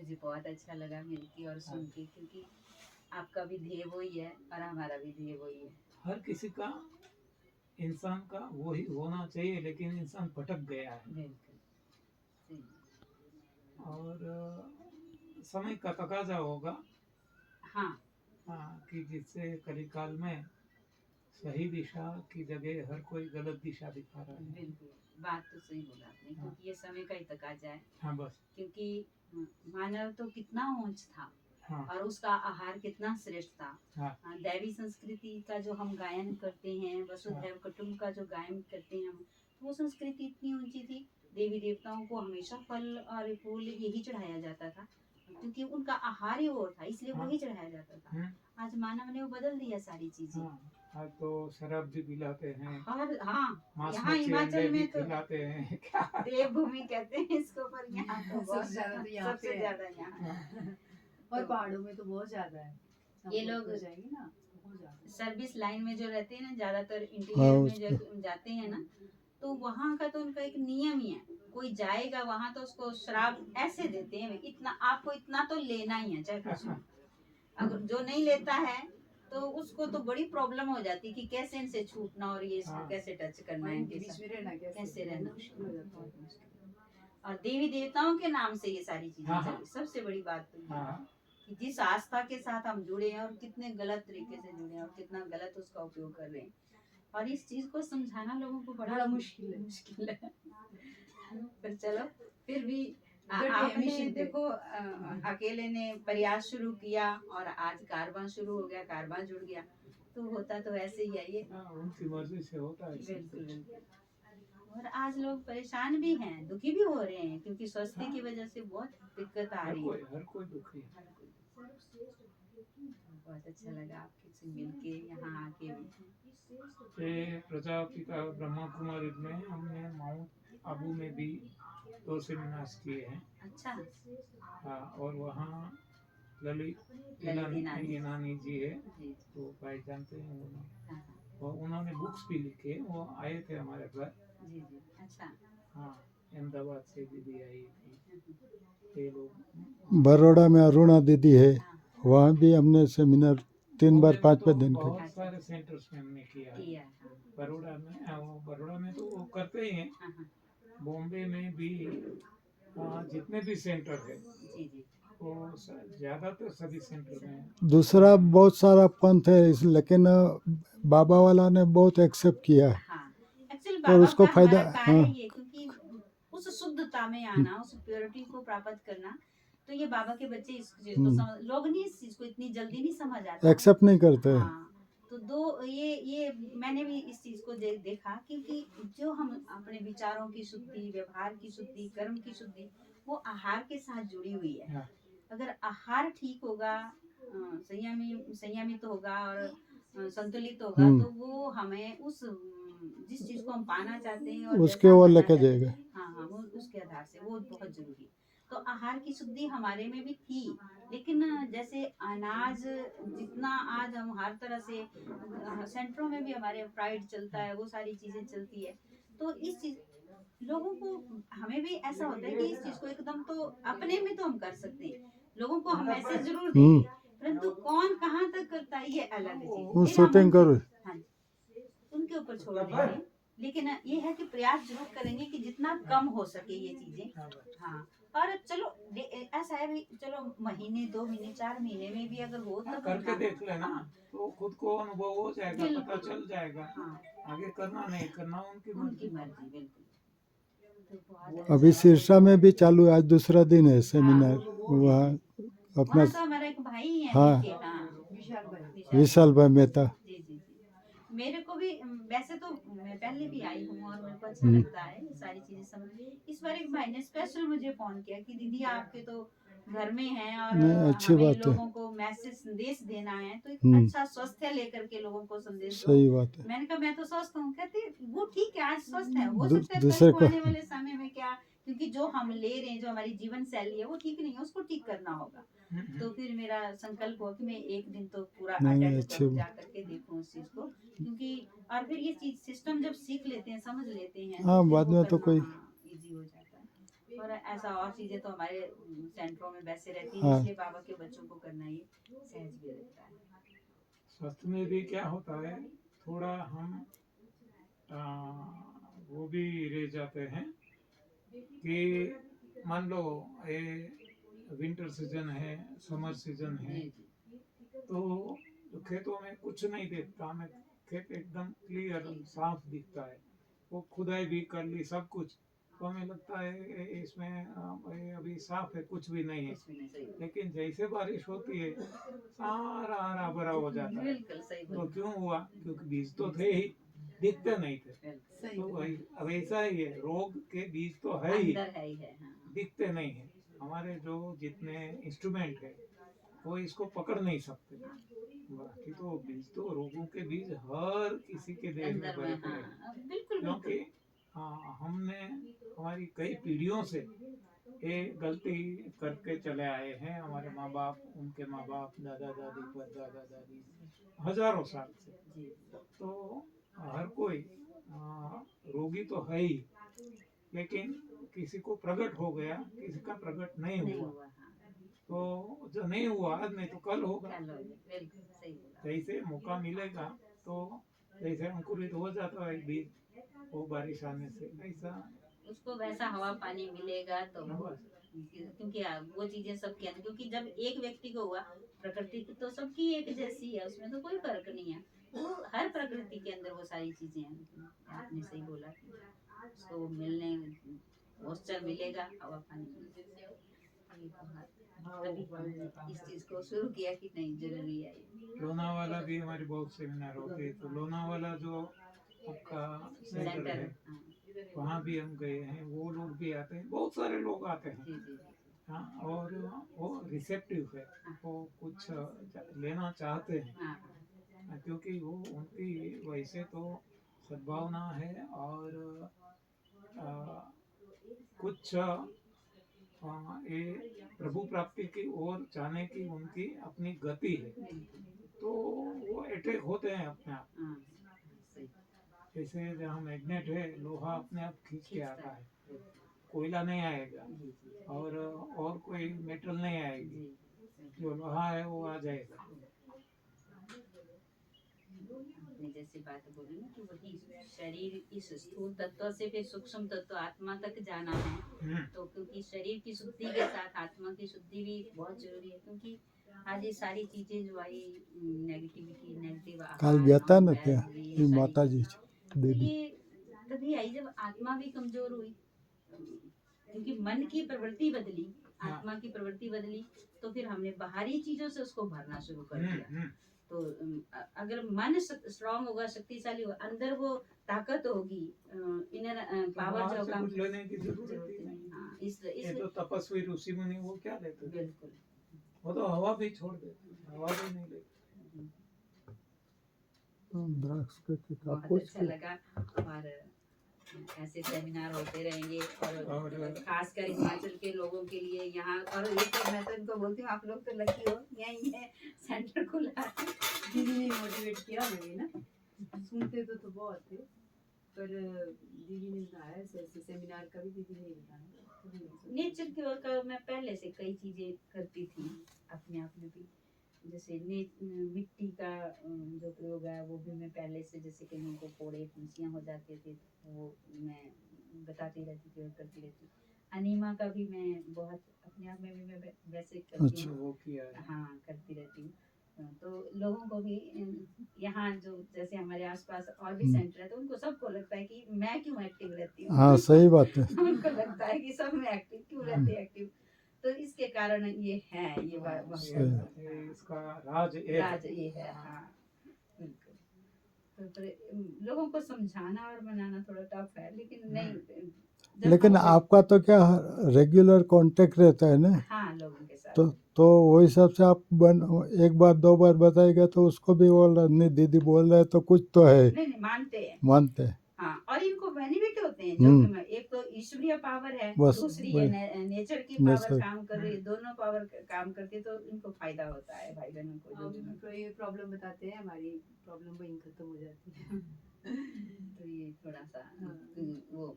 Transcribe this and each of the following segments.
मुझे बहुत अच्छा लगा मिलके और हाँ सुन के, क्योंकि आपका भी ध्येय वही है और हमारा भी ध्येय वही है। हर किसी का, इंसान का वही होना चाहिए, लेकिन इंसान भटक गया है। बिल्कुल सही। और समय का तकाजा होगा हाँ कि जिससे कलिकाल में सही दिशा की जगह हर कोई गलत दिशा दिखा रहा है। बिल्कुल, बात तो सही बोला आपने, हाँ क्योंकि ये समय का ही तकाजा है। हाँ बस। क्योंकि मानव तो कितना ऊंच था हाँ और उसका आहार कितना श्रेष्ठ था। हाँ दैवी संस्कृति का जो हम गायन करते हैं, हाँ वसुधैव कुटुंब का जो गायन करते हैं हम, तो वो संस्कृति इतनी ऊंची थी। देवी देवताओं को हमेशा फल और फूल यही चढ़ाया जाता था, क्योंकि उनका आहार ही वो था, इसलिए हाँ वही चढ़ाया जाता था। हम्म, आज मानव ने वो बदल दिया सारी चीजें। हाँ। आज तो शराब भी पिलाते हैं, और हाँ, मांस यहाँ मच्छी अंडे हिमाचल भी में तो खिलाते हैं क्या। देवभूमि कहते हैं इसको, पर यहाँ तो बहुत सबसे ज्यादा तो यहाँ पे सबसे है। ज्यादा यहाँ हाँ और तो पहाड़ों में तो बहुत ज्यादा है। ये हम लोग हो जाएंगे ना, बहुत ज्यादा। सर्विस लाइन में जो रहते हैं ना, ज्यादातर हाँ इंटीरियर में उसको जो जाते हैं ना, तो वहाँ का तो उनका एक नियम ही है। कोई जाएगा वहां तो उसको शराब ऐसे देते हैं, इतना आपको इतना तो लेना ही है, चाहे कुछ भी। अगर जो नहीं लेता है तो उसको तो बड़ी प्रॉब्लम हो जाती है कि कैसे इनसे छूटना और ये इसको हाँ। कैसे टच करना और है इनके इनके बीच साथ, में रहना कैसे बहुत रहना। मुश्किल हो जाता बहुत है। मुश्किल। और देवी देवताओं के नाम से ये सारी चीजें हाँ, हाँ। चली, सबसे बड़ी बात तो ये है हाँ कि जिस आस्था के साथ हम जुड़े हैं और कितने गलत तरीके से जुड़े हैं और कितना गलत उसका उपयोग कर रहे हैं, और इस चीज को समझाना लोगों को बड़ा बड़ा मुश्किल है। मुश्किल है। पर चलो, फिर भी डटे हैं आपने मिशन पे। देखो अकेले ने प्रयास शुरू किया और आज कारवां शुरू हो गया, कारवां जुड़ गया, तो होता तो ऐसे ही है ये। हाँ, उनकी मर्जी से होता है सब बिल्कुल कुछ। बिल्कुल। और आज लोग परेशान भी हैं, दुखी भी हो रहे हैं, क्योंकि स्वास्थ्य हाँ, की वजह से बहुत दिक्कत आ हर रही है। कोई दुखी है। हर कोई। बहुत अच्छा लगा आपके से मिलके, यहाँ आके भी। ये प्रजापिता ब्रह्मा कुमारी में हमने माउंट आबू में भी 2 सेमिनार्स किए हैं। अच्छा। हाँ, और वहाँ ललित ललित ईनानी ईनानी जी है, जी। तो भाई जानते हैं उन्होंने, हाँ और उन्होंने बुक्स भी लिखे, वो आए थे हमारे घर। जी जी। अच्छा। हाँ, अहमदाबाद से दीदी आई थी, ये लोग। बड़ौदा में अरुणा दीदी है, हाँ वहाँ भी हमने सेमिनार 3 बार 5-5 दिन का। बहुत सारे सेंटर्स में हमने किया है। किया है। बड़ौदा में तो वो करते ही हैं, हाँ हाँ बॉम्बे में भी जितने भी सेंटर है जी जी। वो ज्यादातर सभी सेंटर में है। दूसरा बहुत सारा पंथ है लेकिन बाबा वाला ने बहुत एक्सेप्ट किया है हाँ, एक्चुअली और बाबा उसको का फायदा। हमारा कार्य हाँ ये, क्योंकि उस शुद्धता में आना, उस प्योरिटी को प्राप्त करना, तो ये बाबा के बच्चे इस चीज को समझ, लोग नहीं इस चीज को इतनी जल्दी नहीं समझ आता। एक्सेप्ट नहीं करते हैं। हाँ, तो ये मैंने भी इस चीज को देखा, क्योंकि जो हम अपने विचारों की शुद्धि, व्यवहार की शुद्धि, कर्म की शुद्धि, वो आहार के साथ जुड़ी हुई है। हाँ। अगर आहार ठीक होगा, संयमित होगा और संतुलित होगा, तो वो हमें उस जिस चीज को हम पाना चाहते हैं और उसके जैसा वो बनना लेके चाहते हैं, जाएगा। हाँ हाँ, वो उसके आधार से वो बहुत जरूरी है। तो आहार की शुद्धि हमारे में भी थी, लेकिन जैसे अनाज जितना आज हम हर तरह से सेंटरों में भी हमारे फ्राइड चलता है, वो सारी चीजें चलती है, तो इस चीज लोगों को, हमें भी ऐसा होता है कि इस चीज को एकदम तो अपने में तो हम कर सकते हैं, लोगों को हम मैसेज जरूर देंगे, परंतु कौन कहाँ तक करता है ये अलग चीज। वो मेरा शूटिंग मन करो। हाँ जी, उनके ऊपर छोड़ देंगे, लेकिन ये है कि प्रयास जरूर करेंगे कि जितना कम हो सके ये चीजें। हाँ, और चलो ऐसा है भी, चलो महीने 2 महीने 4 महीने में भी अगर हो तो करके देख लेना, हाँ, तो खुद को अनुभव हो जाएगा, बिल्कुल। पता चल जाएगा। हाँ, आगे करना नहीं करना उनकी उनकी मर्जी। मर्जी, बिल्कुल। तो बहुत अभी अच्छा। सिरसा में भी चालू है, आज दूसरा दिन है सेमिनार। वहाँ अपना वहाँ तो हमारा एक भाई है हाँ। नीचे, हाँ, विशाल भाई। विशाल भाई मेहता। जी जी जी। मेरे को भी वैसे तो मैं पहले भी आई हूँ और मेरे को अच्छा लगता है ये सारी चीजें समझ। इस बार एक भाई ने स्पेशल मुझे फोन किया कि दीदी आपके तो घर में हैं और नहीं, अच्छी हमें बात है। लोगों को मैसेज संदेश देना है, तो एक अच्छा स्वास्थ्य लेकर के लोगों को संदेश दो। सही बात है। मैंने कहा मैं तो स्वस्थ हूँ, कहते वो ठीक है, आज स्वस्थ है, हो सकता है दूसरे कल को को आने वाले समय में क्या, क्योंकि जो हम ले रहे हैं, जो हमारी जीवन शैली है वो ठीक नहीं है, उसको ठीक करना होगा। तो फिर मेरा संकल्प हुआ कि मैं एक दिन तो पूरा अटेंड अच्छी करूँ, जा करके देखूं उस चीज को, क्योंकि और फिर ये चीज सिस्टम जब सीख लेते हैं, समझ लेते हैं, हाँ, तो फिर बाद वो में तो करना कोई इजी हो जाता है। और ऐसा और चीजें तो हमारे सेंटरों में वैसे रहती है, हाँ। इसलिए बाबा के बच्चों को करना ये सहज भी रहता है। स्वास्थ्य में भी क्या होता है, थोड़ा हम वो भी रह जाते हैं कि मान लो ये विंटर सीजन है, समर सीजन है, जी जी तो खेतों में कुछ नहीं दिखता, हमें खेत एकदम क्लियर साफ दिखता है, वो खुदाई भी कर ली सब कुछ, तो हमें लगता है इसमें ये अभी साफ है, कुछ भी नहीं है। कुछ भी नहीं, सही लेकिन जैसे बारिश होती है सारा हरा भरा हो जाता है। बिल्कुल सही तो बोला, क्यों हुआ? क्योंकि बीज तो थे ही, दिखते नहीं थे। बिल्कुल सही तो कहा। वैसा ही है, रोग के बीज तो है ही, अंदर है ही है, हाँ दिखते नहीं है। हमारे जो जितने इंस्ट्रूमेंट है वो इसको पकड़ नहीं सकते, बाकी तो बीज तो रोगों के बीज हर किसी के देह में अंदर भरे में, पड़े हैं। हाँ बिल्कुल क्योंकि बिल्कुल, हमने हमारी कई पीढ़ियों से ये गलती करके चले आए हैं, हमारे माँ बाप, उनके माँ बाप, दादा दादी, परदादा दादी, हजारों साल से। जी तो हर कोई रोगी तो है ही, लेकिन किसी को प्रकट हो गया, किसी का प्रकट नहीं नहीं हुआ। हुआ, हाँ तो जो नहीं हुआ आज नहीं तो कल होगा। कल हो गया, बिल्कुल सही बोला, जैसे मौका मिलेगा तो जैसे अंकुरित हो जाता है बीज, वो बारिश आने से ऐसा उसको वैसा हवा पानी मिलेगा तो बस। क्योंकि वो चीजें सबके अंदर, क्योंकि जब एक व्यक्ति को हुआ, प्रकृति तो सबकी एक जैसी है, उसमें तो कोई फर्क नहीं है, वो हर प्रकृति के अंदर वो सारी चीजें हैं। लेकिन आपने सही बोला कि उसको मिलने, मॉइस्चर मिलेगा, हवा पानी मिलेगा, ये तो तभी हमने इस चीज को शुरू किया कि नहीं जरूरी है ये। लोनावाला भी हमारे बहुत सेमिनार होते हैं, तो लोनावाला जो आपका सेंटर सेंटर, है हाँ वहाँ भी हम गए हैं, वो लोग भी आते हैं, बहुत सारे लोग आते हैं। जी जी जी, हाँ, और वो रिसेप्टिव है, वो कुछ लेना चाहते हैं, हाँ क्योंकि वो उनकी वैसे तो सद्भावना है, और आ, कुछ ये प्रभु प्राप्ति की ओर जाने की उनकी अपनी गति है, बिल्कुल, तो वो अटैक होते हैं अपने आप। हाँ सही, जैसे जहाँ मैग्नेट है, लोहा अपने आप खींच के खींचता आता है, है, बिल्कुल, कोयला नहीं आएगा, जी जी और कोई मेटल नहीं आएगी, जी, जो लोहा है वो आ जाएगा। आपने जैसे बात बोली ना कि वही शरीर इस स्थूल तत्व से फिर सूक्ष्म तत्व आत्मा तक जाना है, तो क्योंकि शरीर की शुद्धि के साथ आत्मा की शुद्धि भी बहुत जरूरी है, क्योंकि आज ये सारी चीजें जो आई, नेगेटिविटी, नेगेटिव कल गया था ना क्या ये माता जी तो देवी ये तभी आई जब आत्मा भी कमजोर हुई, क्योंकि मन की प्रवृत्ति बदली, आत्मा की प्रवृत्ति बदली, तो फिर हमने बाहरी चीजों से उसको भरना शुरू कर दिया। तो अगर मन स्ट्रांग होगा, शक्तिशाली होगा, अंदर वो ताकत होगी, इनर पावर जो से काम कुछ लेने की जरूरत ही नहीं। हाँ ये तो तपस्वी ऋषि मुनि वो क्या लेते थे, बिल्कुल, वो तो हवा भी छोड़ देते, हवा भी नहीं लेते। द्राक्ष के किताब बहुत कुछ अच्छा लगा, और ऐसे सेमिनार होते रहेंगे, और खासकर हिमाचल के लोगों के लिए यहाँ, और ये तो मैं तो इनको बोलती हूँ आप लोग तो लकी हो, यहीं है सेंटर खुला है। दीदी ने मोटिवेट किया हमें भी ना, सुनते तो बहुत थे, पर दीदी ने बताया ऐसे सेमिनार का भी दीदी ने बताया। नेचर की ओर का मैं पहले से कई चीजें करती थी अपने आप में भी, जैसे मिट्टी का जो प्रयोग है वो भी मैं पहले से, जैसे कहीं को फोड़े फुंसियाँ हो जाते थे वो मैं बताती रहती थी और करती रहती। अनीमा का भी मैं बहुत अपने आप में भी मैं वैसे करती अच्छा। हूँ, वो किया है। हाँ करती रहती हूँ। तो लोगों को भी यहाँ जो जैसे हमारे आसपास और भी सेंटर है, तो उनको सबको लगता है कि मैं क्यों एक्टिव रहती हूँ। हाँ सही बात है उनको लगता है कि सब में एक्टिव क्यों रहते हैं, एक्टिव, तो इसके कारण ये है, ये इसका राज राज ये है, हाँ बिल्कुल। तो फिर लोगों को समझाना और मनाना थोड़ा टफ है, लेकिन नहीं जब लेकिन हम- आपका तो क्या रेगुलर कांटेक्ट रहता है ना, हाँ लोगों के साथ तो वो हिसाब से आप एक बार दो बार बताएगा तो उसको भी बोल रहा नहीं दीदी बोल रहे तो कुछ तो है, नहीं मानते हैं, मानते हैं। हाँ, और इनको बेनिफिट होते हैं जो भी एक तो ईश्वरीय पावर है, बस दूसरी वही, है नेचर की पावर नेचर। काम कर रही है, दोनों पावर काम करती है, तो इनको फायदा होता है भाई बहनों को जो भी हम ये प्रॉब्लम बताते हैं, हमारी प्रॉब्लम वहीं खत्म हो जाती है। तो ये थोड़ा सा वो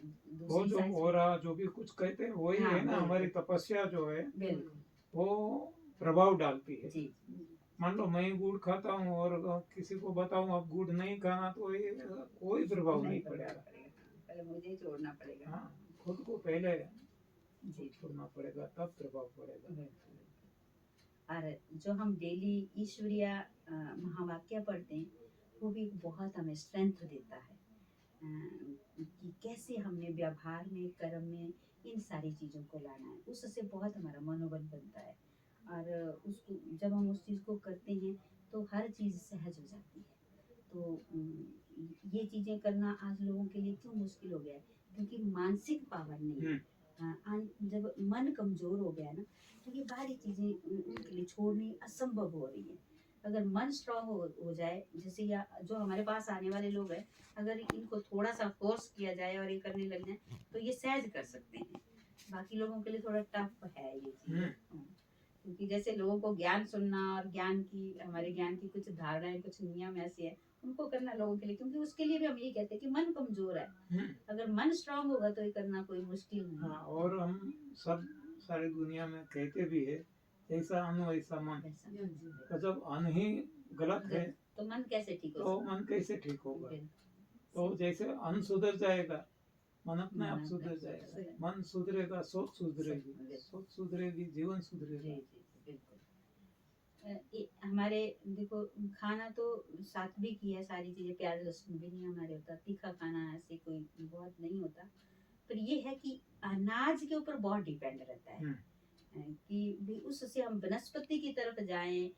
वो दूसरी जो साइड ओरा जो भी कुछ कहते हैं वही हाँ, है ना, बिल्कुल। हमारी तपस्या जो है बिल्कुल वो प्रभाव डालती है। जी मान लो मैं गुड़ खाता हूँ और किसी को बताऊँ अब गुड़ नहीं खाना, तो ये कोई प्रभाव नहीं प्रभाव पड़ेगा। पड़ेगा, पहले मुझे ही छोड़ना पड़ेगा। हाँ, खुद को पहले जी छोड़ना पड़ेगा, तब प्रभाव पड़ेगा। बिल्कुल। और जो हम डेली ईश्वरीय महावाक्य पढ़ते हैं, वो भी बहुत हमें स्ट्रेंथ देता है कि कैसे हमने व्यवहार में, कर्म में इन सारी चीज़ों को लाना है। उससे बहुत हमारा मनोबल बनता है, और उसको जब हम उस चीज़ को करते हैं तो हर चीज़ सहज हो जाती है। तो ये चीज़ें करना आज लोगों के लिए क्यों मुश्किल हो गया है? क्योंकि मानसिक पावर नहीं है। जब मन कमजोर हो गया ना, तो ये बाहरी चीजें उनके लिए छोड़नी असंभव हो रही है। अगर मन स्ट्रांग हो जाए, जैसे या जो हमारे पास आने वाले लोग हैं, अगर इनको थोड़ा सा फोर्स किया जाए और ये करने लग जाए, तो ये सहज कर सकते हैं। बाकी लोगों के लिए थोड़ा टफ है ये चीज। क्योंकि जैसे लोगों को ज्ञान सुनना और हमारे ज्ञान की कुछ धारणाएं, कुछ नियम ऐसे है, उनको करना लोगों के लिए, क्योंकि उसके लिए भी हम ये कहते हैं कि मन कमजोर है। अगर मन स्ट्रांग होगा तो ये करना कोई मुश्किल नहीं हाँ, है। और हम सब सारी दुनिया में कहते भी है, ऐसा अन्न वैसा मन। तो जब अन्न ही गलत है तो मन कैसे ठीक तो हो सकता मन कैसे ठीक होगा? है? तो जैसे अन्न सुधर जाएगा, मन अपने आप मन सुधर अपने आप जाएगा। सुधर जाएगा। मन सुधरेगा, सोच सुधरेगी, बिल्कुल। सोच सुधरेगी, जीवन जी सुधरेगा। बिल्कुल। हमारे देखो, खाना तो सात्विक ही है, सारी चीजें, प्याज लहसुन भी नहीं हमारे होता, तीखा खाना ऐसे कोई बहुत नहीं होता। पर ये है कि अनाज के ऊपर बहुत डिपेंड रहता है कि भी उससे हम वनस्पति की तरफ जाएं,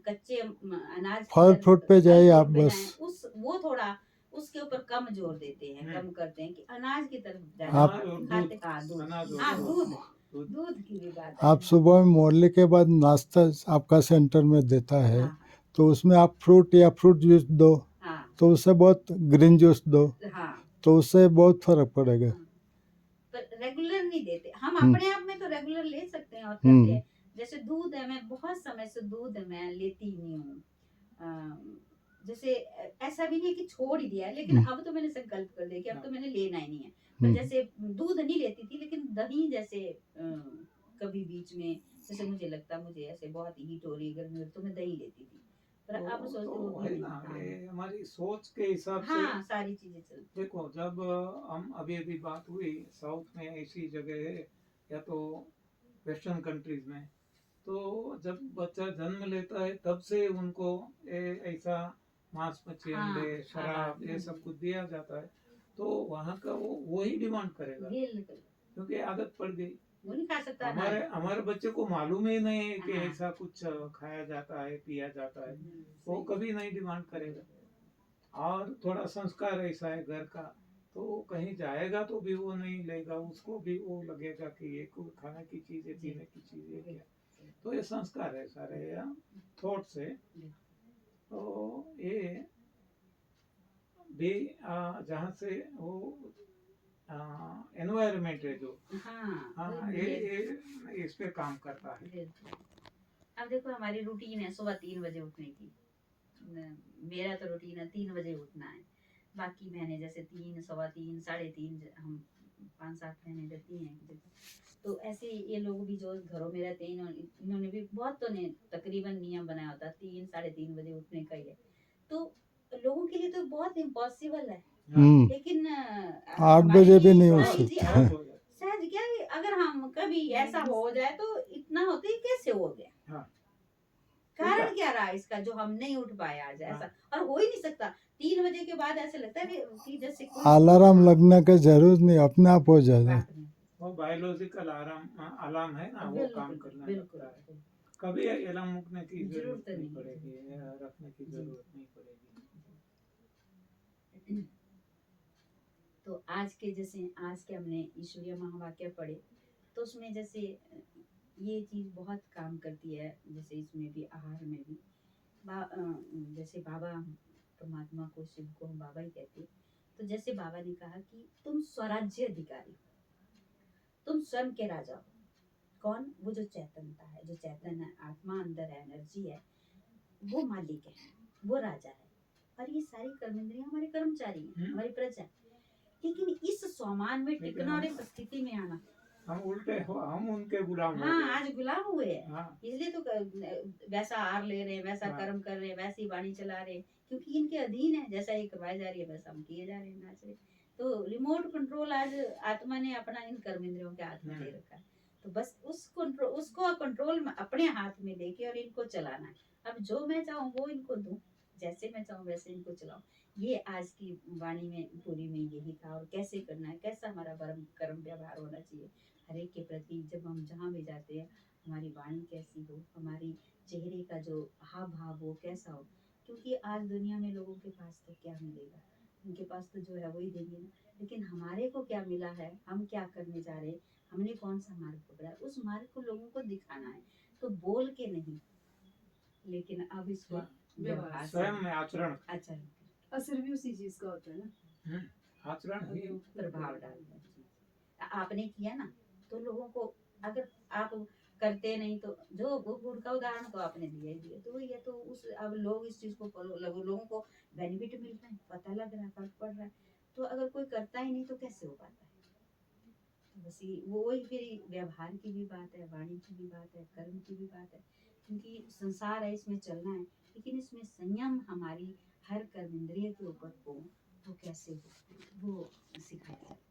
कच्चे अनाज की फल तरफ, फ्रूट पे जाइए फल आप फ्रूट पे बस। जाएं, उस वो थोड़ा उसके ऊपर कम जोर देते हैं, कम करते हैं कि अनाज की तरफ आप- जाना अनाज और खाते। दूध, हाँ दूध, अनाज और हाँ दूध। दूध, दूध की भी बात आप है। सुबह में मोरली के बाद नाश्ता आपका सेंटर में देता है, हाँ तो उसमें आप फ्रूट या फ्रूट जूस दो, हाँ तो उससे बहुत ग्रीन जूस दो, हाँ तो उससे बहुत फर्क पड़ेगा। हाँ। पर रेगुलर नहीं देते हम, हम्म। अपने आप में तो रेगुलर ले सकते हैं और करते हम्म। हैं। जैसे दूध है, मैं बहुत समय से दूध मैं लेती ही नहीं हूँ। जैसे ऐसा भी नहीं कि छोड़ ही दिया है, लेकिन अब तो मैंने संकल्प कर लिया कि अब तो मैंने लेना ही नहीं है। पर जैसे दूध नहीं लेती थी, लेकिन दही जैसे कभी बीच में, जैसे मुझे लगता मुझे ऐसे बहुत हीट हो रही, गर्मी हो रही, तो मैं दही लेती थी। पर अब सोचती हूँ तो भी है नहीं। ना, हाँ ये हमारी सोच के हिसाब से। हाँ, सारी चीजें चलती। देखो, जब हम अभी बात हुई, साउथ में ऐसी जगह है या तो वेस्टर्न कंट्रीज में, तो जब बच्चा जन्म लेता है तब से उनको ऐसा मांस मच्छी अंडे शराब ये सब कुछ दिया जाता है, तो वहाँ का वो ही डिमांड करेगा, बिल्कुल क्योंकि आदत पड़ गई। वो नहीं खा सकता ना। हमारे बच्चे को मालूम ही नहीं है कि हाँ। ऐसा कुछ खाया जाता है, पिया जाता है, वो कभी नहीं डिमांड करेगा। और थोड़ा संस्कार ऐसा है घर का, तो वो कहीं जाएगा तो भी वो नहीं लेगा, उसको भी वो लगेगा कि ये कोई खाने की चीज है, पीने की चीज है क्या। तो ये संस्कार है सारे, या थॉट से। तो ये भी जहाँ से वो एनवायरमेंट है जो, हाँ ये इस पे काम करता है। अब देखो हमारी रूटीन है सुबह 3 बजे उठने की। मेरा तो रूटीन है 3 बजे उठना है। बाकी बहनें जैसे 3, सवा 3, 3:30, हम 5-7 बहनें रहती हैं। तो ऐसे ये लोग भी जो घरों में रहते हैं, इन्होंने भी बहुत तो ने तकरीबन नियम बनाया होता है 3-3:30 बजे उठने का ही है। तो लोगों के लिए तो बहुत इम्पॉसिबल है, लेकिन 8 बजे भी नहीं हो इतना सकता। सहज क्या है, अगर हम कभी ऐसा हो जाए तो इतना होते ही कैसे हो गया। कारण क्या रहा इसका जो हम नहीं उठ पाए आज ऐसा, और हो ही नहीं सकता। 3 बजे के बाद ऐसे लगता है कि जैसे अलार्म लगने का जरूरत नहीं, अपने आप हो जाएगा। वो बायोलॉजिकल अलार्म है ना, वो काम करने लगता है। कभी अलार्म मुकने की जरूरत नहीं पड़ेगी, रखने की जरूरत नहीं पड़ेगी। तो आज के हमने ईश्वरीय महावाक्य पढ़े, तो उसमें जैसे ये चीज बहुत काम करती है। जैसे इसमें भी, आहार में भी जैसे बाबा, परमात्मा को, शिव को हम बाबा ही कहते हैं। तो जैसे बाबा ने कहा कि तुम स्वराज्य अधिकारी हो, तुम स्वयं के राजा हो। कौन? वो जो चैतन्यता है, जो चैतन्य आत्मा अंदर है, एनर्जी है, वो मालिक है, वो राजा है। और ये सारी कर्मेंद्रियां हमारे कर्मचारी हैं, हमारी प्रजा है। लेकिन इस स्वामान में लेकिन टिकना और हम- इस स्थिति में आना, हम उल्टे हो, हम उनके गुलाम हो हाँ गए। आज गुलाम हुए हैं। हाँ इसलिए तो वैसा आहार ले रहे हैं, वैसा हाँ। कर्म कर रहे हैं, वैसी वाणी चला रहे हैं, क्योंकि इनके अधीन है। जैसा ये करवाई जा रही है वैसा हम किए जा रहे हैं, नाच रहे हैं। तो रिमोट कंट्रोल आज आत्मा ने अपना इन कर्म इंद्रियों के हाथ में दे रखा है। तो बस उसको कंट्रोल अपने हाथ में लेके और इनको चलाना है। अब जो मैं चाहूँ वो इनको दूं, जैसे मैं चाहूँ वैसे इनको चलाऊं। ये आज की वाणी में पूरी में यही था। और कैसे करना है, कैसा हमारा कर्म व्यवहार होना चाहिए हर एक के प्रति। जब हम जहाँ भी जाते हैं हमारी वाणी कैसी हो, हमारी चेहरे का जो हाव भाव हो कैसा हो। क्योंकि आज दुनिया में लोगों के पास तो क्या मिलेगा, उनके पास तो जो है वही देंगे ना। लेकिन हमारे को क्या मिला है, हम क्या करने जा रहे हैं, हमने कौन सा मार्ग पकड़ा है, उस मार्ग को लोगों को दिखाना है। तो बोल के नहीं, लेकिन अब इसको व्यवहार से स्वयं में आचरण, आचरण असर भी उसी चीज का होता है ना। आचरण ही प्रभाव डालता है। आपने किया ना तो लोगों को, अगर आप करते नहीं तो जो गुड़ का उदाहरण तो आपने दिया ही दिया, तो ये तो उस अब लोग इस चीज को फॉलो, लोगों को बेनिफिट मिल रहा है, पता लग रहा है, फर्क पड़ रहा है। तो अगर कोई करता ही नहीं तो कैसे हो पाता है। तो बस ये वही फिर व्यवहार की भी बात है, वाणी की भी बात है, कर्म की भी बात है। क्योंकि संसार है, इसमें चलना है, लेकिन इसमें संयम हमारी हर कर्म इंद्रिय के ऊपर हो तो कैसे हो वो सिखाया जाता है।